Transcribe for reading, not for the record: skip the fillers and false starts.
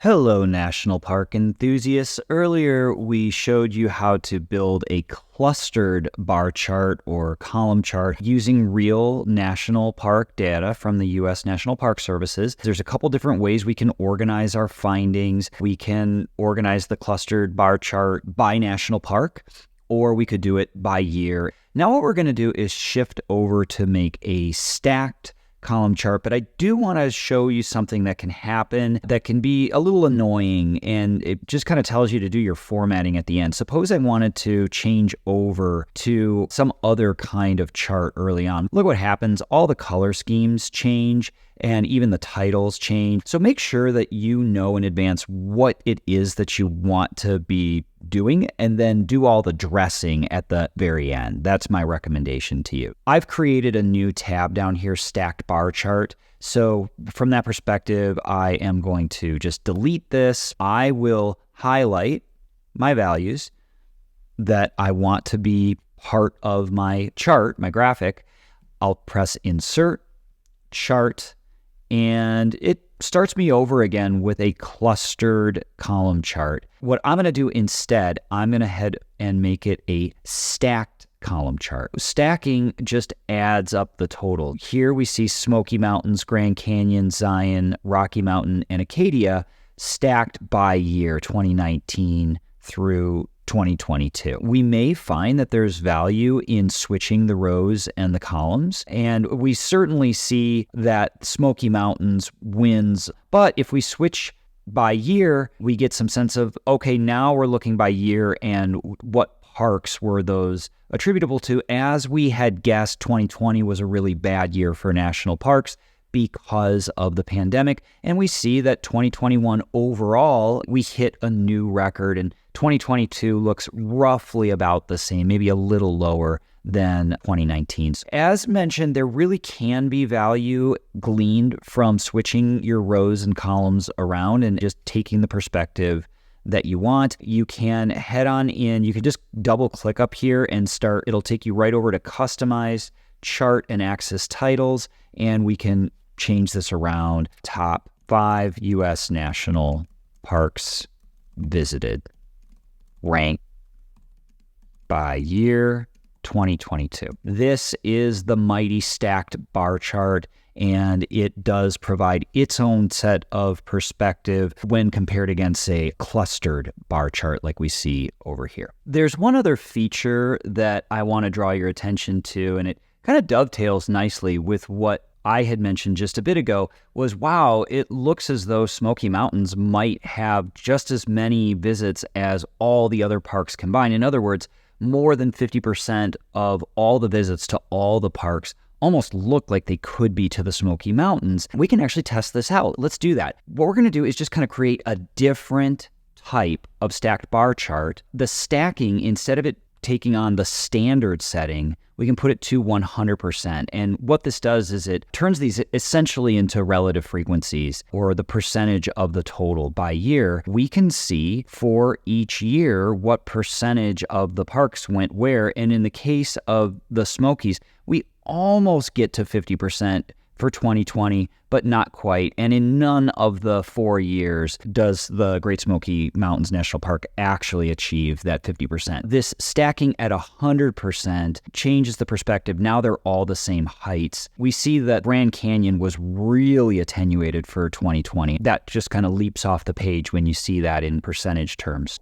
Hello, National Park enthusiasts. Earlier, we showed you how to build a clustered bar chart or column chart using real national park data from the U.S. National Park Services. There's a couple different ways we can organize our findings. We can organize the clustered bar chart by national park, or we could do it by year. Now what we're going to do is shift over to make a stacked column chart, but I do want to show you something that can happen that can be a little annoying, and it just kind of tells you to do your formatting at the end. Suppose I wanted to change over to some other kind of chart early on. Look what happens. All the color schemes change and even the titles change. So make sure that you know in advance what it is that you want to be doing, and then do all the dressing at the very end. That's my recommendation to you. I've created a new tab down here, Stacked Bar Chart. So from that perspective, I am going to just delete this. I will highlight my values that I want to be part of my chart, my graphic. I'll press Insert, Chart, and it starts me over again with a clustered column chart. What I'm going to do instead, I'm going to head and make it a stacked column chart. Stacking just adds up the total. Here we see Smoky Mountains, Grand Canyon, Zion, Rocky Mountain, and Acadia stacked by year 2019 through 2022. We may find that there's value in switching the rows and the columns, and we certainly see that Smoky Mountains wins. But if we switch by year, we get some sense of, okay, now we're looking by year and what parks were those attributable to. As we had guessed, 2020 was a really bad year for national parks because of the pandemic, and we see that 2021 overall, we hit a new record, and 2022 looks roughly about the same, maybe a little lower than 2019. As mentioned, there really can be value gleaned from switching your rows and columns around and just taking the perspective that you want. You can head on in, you can just double click up here and start, it'll take you right over to customize chart and axis titles, and we can change this around. Top 5 U.S. national parks visited, ranked by year 2022. This is the mighty stacked bar chart, and it does provide its own set of perspective when compared against a clustered bar chart like we see over here. There's one other feature that I want to draw your attention to, and it kind of dovetails nicely with what I had mentioned just a bit ago, was wow, it looks as though Smoky Mountains might have just as many visits as all the other parks combined. In other words, more than 50% of all the visits to all the parks almost look like they could be to the Smoky Mountains. We can actually test this out. Let's do that. What we're going to do is just kind of create a different type of stacked bar chart. The stacking, instead of it taking on the standard setting, we can put it to 100%. And what this does is it turns these essentially into relative frequencies, or the percentage of the total by year. We can see for each year what percentage of the parks went where. And in the case of the Smokies, we almost get to 50% for 2020, but not quite. And in none of the 4 years does the Great Smoky Mountains National Park actually achieve that 50%. This stacking at 100% changes the perspective. Now they're all the same heights. We see that Grand Canyon was really attenuated for 2020. That just kind of leaps off the page when you see that in percentage terms.